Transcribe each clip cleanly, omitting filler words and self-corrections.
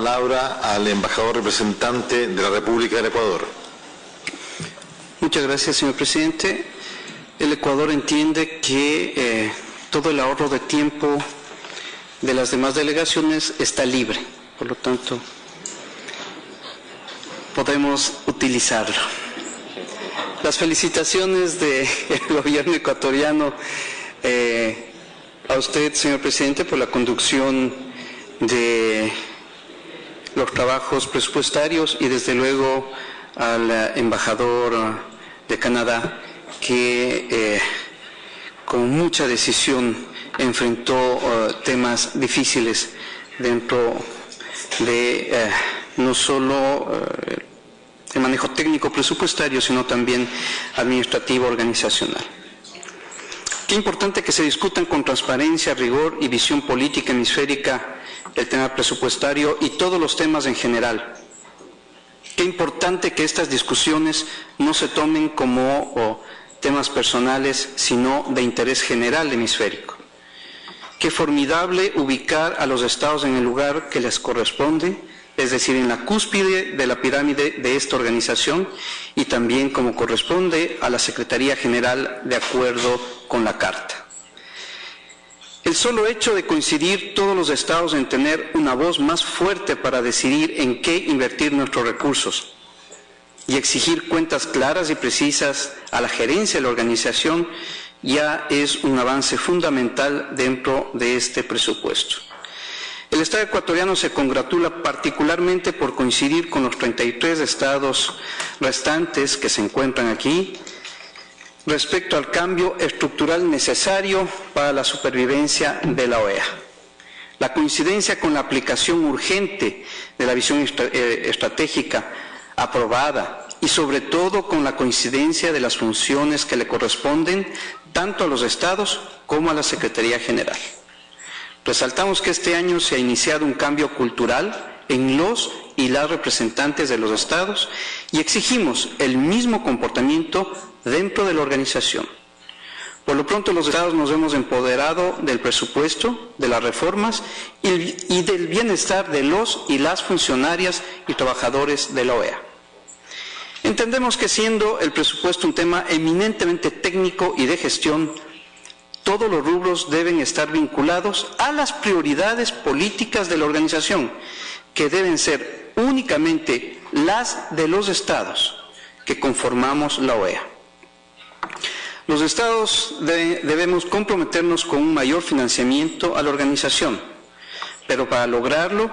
palabra al embajador representante de la República del Ecuador. Muchas gracias, señor presidente. El Ecuador entiende que todo el ahorro de tiempo de las demás delegaciones está libre, por lo tanto, podemos utilizarlo. Las felicitaciones del gobierno ecuatoriano a usted, señor presidente, por la conducción de los trabajos presupuestarios y desde luego al embajador de Canadá que con mucha decisión enfrentó temas difíciles dentro de no solo el manejo técnico presupuestario, sino también administrativo organizacional. Qué importante que se discutan con transparencia, rigor y visión política hemisférica el tema presupuestario y todos los temas en general. Qué importante que estas discusiones no se tomen como temas personales, sino de interés general hemisférico. Qué formidable ubicar a los estados en el lugar que les corresponde, es decir, en la cúspide de la pirámide de esta organización y también como corresponde a la Secretaría General de acuerdo con la Carta. El solo hecho de coincidir todos los estados en tener una voz más fuerte para decidir en qué invertir nuestros recursos y exigir cuentas claras y precisas a la gerencia de la organización ya es un avance fundamental dentro de este presupuesto. El Estado ecuatoriano se congratula particularmente por coincidir con los 33 estados restantes que se encuentran aquí respecto al cambio estructural necesario para la supervivencia de la OEA. La coincidencia con la aplicación urgente de la visión estratégica aprobada y sobre todo con la coincidencia de las funciones que le corresponden tanto a los estados como a la Secretaría General. Resaltamos que este año se ha iniciado un cambio cultural en los y las representantes de los estados y exigimos el mismo comportamiento dentro de la organización. Por lo pronto los estados nos hemos empoderado del presupuesto, de las reformas y del bienestar de los y las funcionarias y trabajadores de la OEA. Entendemos que siendo el presupuesto un tema eminentemente técnico y de gestión, todos los rubros deben estar vinculados a las prioridades políticas de la organización, que deben ser únicamente las de los estados que conformamos la OEA. Los estados debemos comprometernos con un mayor financiamiento a la organización, pero para lograrlo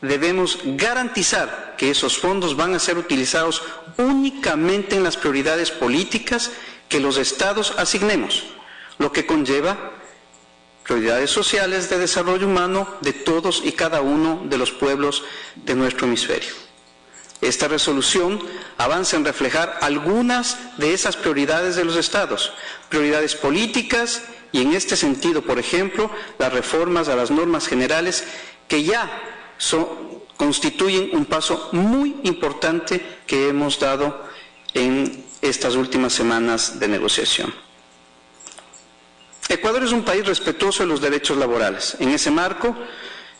debemos garantizar que esos fondos van a ser utilizados únicamente en las prioridades políticas que los estados asignemos, lo que conlleva prioridades sociales de desarrollo humano de todos y cada uno de los pueblos de nuestro hemisferio. Esta resolución avanza en reflejar algunas de esas prioridades de los estados, prioridades políticas y en este sentido, por ejemplo, las reformas a las normas generales que ya constituyen un paso muy importante que hemos dado en estas últimas semanas de negociación. Ecuador es un país respetuoso de los derechos laborales. En ese marco,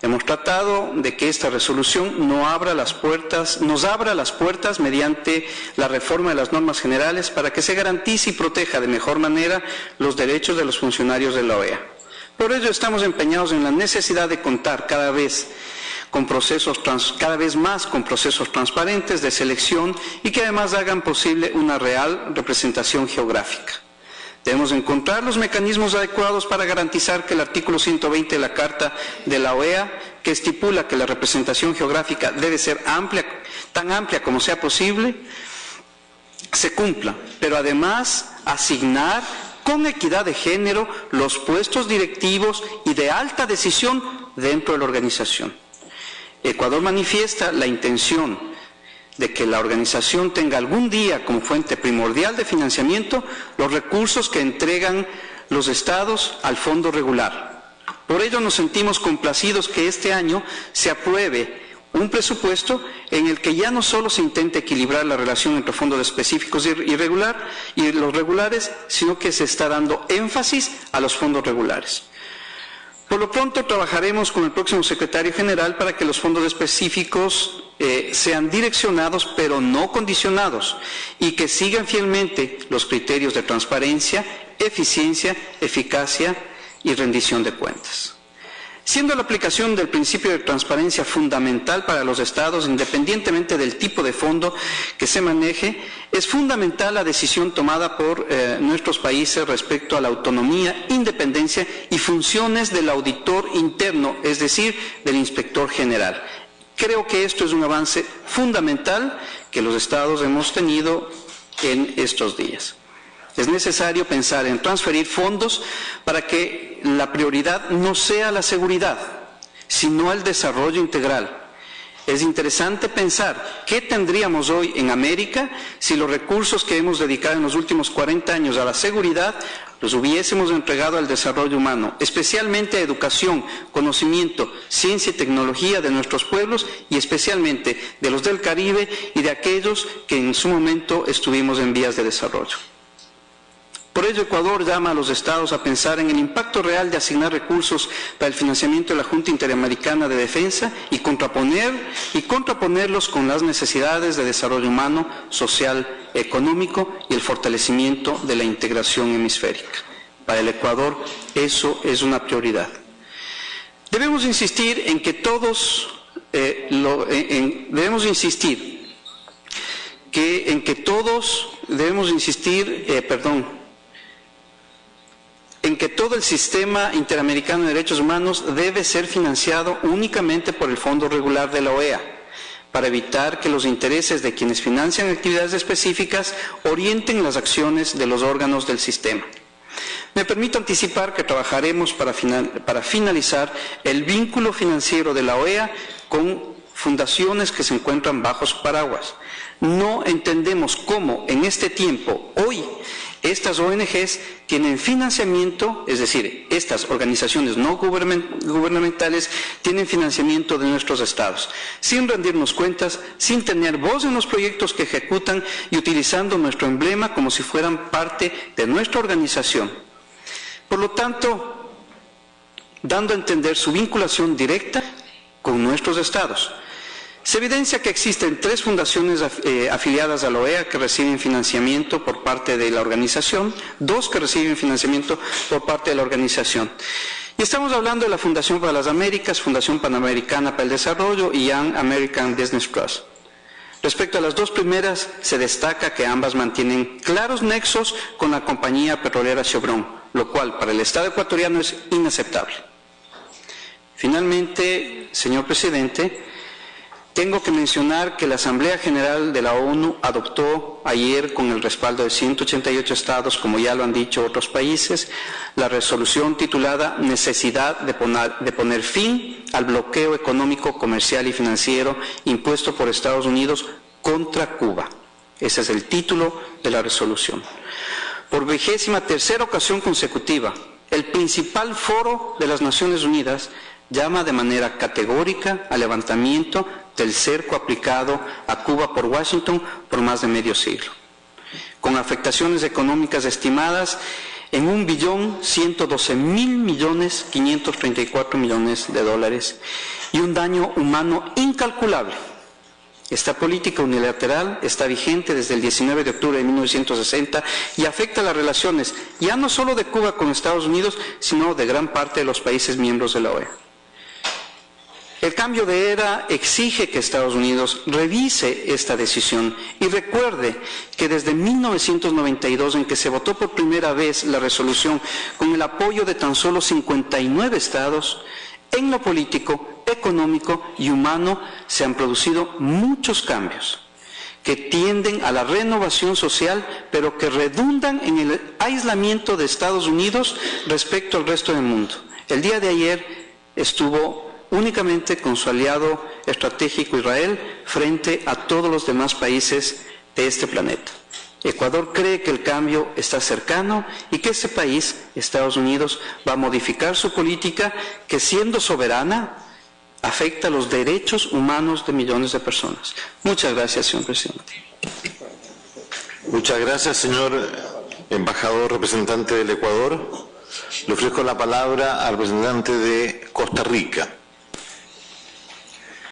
hemos tratado de que esta resolución nos abra las puertas mediante la reforma de las normas generales para que se garantice y proteja de mejor manera los derechos de los funcionarios de la OEA. Por ello estamos empeñados en la necesidad de contar cada vez más con procesos transparentes de selección y que además hagan posible una real representación geográfica. Debemos encontrar los mecanismos adecuados para garantizar que el artículo 120 de la Carta de la OEA, que estipula que la representación geográfica debe ser tan amplia como sea posible, se cumpla, pero además asignar con equidad de género los puestos directivos y de alta decisión dentro de la organización. Ecuador manifiesta la intención de que la organización tenga algún día como fuente primordial de financiamiento los recursos que entregan los estados al fondo regular. Por ello nos sentimos complacidos que este año se apruebe un presupuesto en el que ya no solo se intenta equilibrar la relación entre fondos específicos y los regulares, sino que se está dando énfasis a los fondos regulares. Por lo pronto trabajaremos con el próximo secretario general para que los fondos específicos sean direccionados pero no condicionados y que sigan fielmente los criterios de transparencia, eficiencia, eficacia y rendición de cuentas. Siendo la aplicación del principio de transparencia fundamental para los estados, independientemente del tipo de fondo que se maneje, es fundamental la decisión tomada por nuestros países respecto a la autonomía, independencia y funciones del auditor interno, es decir, del inspector general. Creo que esto es un avance fundamental que los estados hemos tenido en estos días. Es necesario pensar en transferir fondos para que la prioridad no sea la seguridad, sino el desarrollo integral. Es interesante pensar qué tendríamos hoy en América si los recursos que hemos dedicado en los últimos 40 años a la seguridad los hubiésemos entregado al desarrollo humano, especialmente a educación, conocimiento, ciencia y tecnología de nuestros pueblos y especialmente de los del Caribe y de aquellos que en su momento estuvimos en vías de desarrollo. Por ello, Ecuador llama a los estados a pensar en el impacto real de asignar recursos para el financiamiento de la Junta Interamericana de Defensa y contraponerlos con las necesidades de desarrollo humano, social, económico y el fortalecimiento de la integración hemisférica. Para el Ecuador, eso es una prioridad. Debemos insistir en que todos en que todo el sistema interamericano de derechos humanos debe ser financiado únicamente por el Fondo Regular de la OEA, para evitar que los intereses de quienes financian actividades específicas orienten las acciones de los órganos del sistema. Me permito anticipar que trabajaremos para finalizar el vínculo financiero de la OEA con fundaciones que se encuentran bajo su paraguas. No entendemos cómo en este tiempo, hoy, estas ONGs tienen financiamiento, es decir, estas organizaciones no gubernamentales tienen financiamiento de nuestros estados, sin rendirnos cuentas, sin tener voz en los proyectos que ejecutan y utilizando nuestro emblema como si fueran parte de nuestra organización. Por lo tanto, dando a entender su vinculación directa con nuestros estados. Se evidencia que existen 3 fundaciones afiliadas a la OEA que reciben financiamiento por parte de la organización, 2 que reciben financiamiento por parte de la organización. Y estamos hablando de la Fundación para las Américas, Fundación Panamericana para el Desarrollo y Young American Business Trust. Respecto a las 2 primeras, se destaca que ambas mantienen claros nexos con la compañía petrolera Chevron, lo cual para el Estado ecuatoriano es inaceptable. Finalmente, señor presidente, tengo que mencionar que la Asamblea General de la ONU adoptó ayer, con el respaldo de 188 estados, como ya lo han dicho otros países, la resolución titulada Necesidad de poner fin al bloqueo económico, comercial y financiero impuesto por Estados Unidos contra Cuba. Ese es el título de la resolución. Por 23ª ocasión consecutiva, el principal foro de las Naciones Unidas llama de manera categórica al levantamiento del cerco aplicado a Cuba por Washington por más de medio siglo, con afectaciones económicas estimadas en $1.011.534.000.000 y un daño humano incalculable. Esta política unilateral está vigente desde el 19 de octubre de 1960 y afecta las relaciones ya no solo de Cuba con Estados Unidos, sino de gran parte de los países miembros de la OEA. El cambio de era exige que Estados Unidos revise esta decisión y recuerde que desde 1992, en que se votó por primera vez la resolución con el apoyo de tan solo 59 estados, en lo político, económico y humano se han producido muchos cambios que tienden a la renovación social, pero que redundan en el aislamiento de Estados Unidos respecto al resto del mundo. El día de ayer estuvo únicamente con su aliado estratégico Israel frente a todos los demás países de este planeta. Ecuador cree que el cambio está cercano y que este país, Estados Unidos, va a modificar su política que, siendo soberana, afecta los derechos humanos de millones de personas. Muchas gracias, señor presidente. Muchas gracias, señor embajador representante del Ecuador. Le ofrezco la palabra al representante de Costa Rica.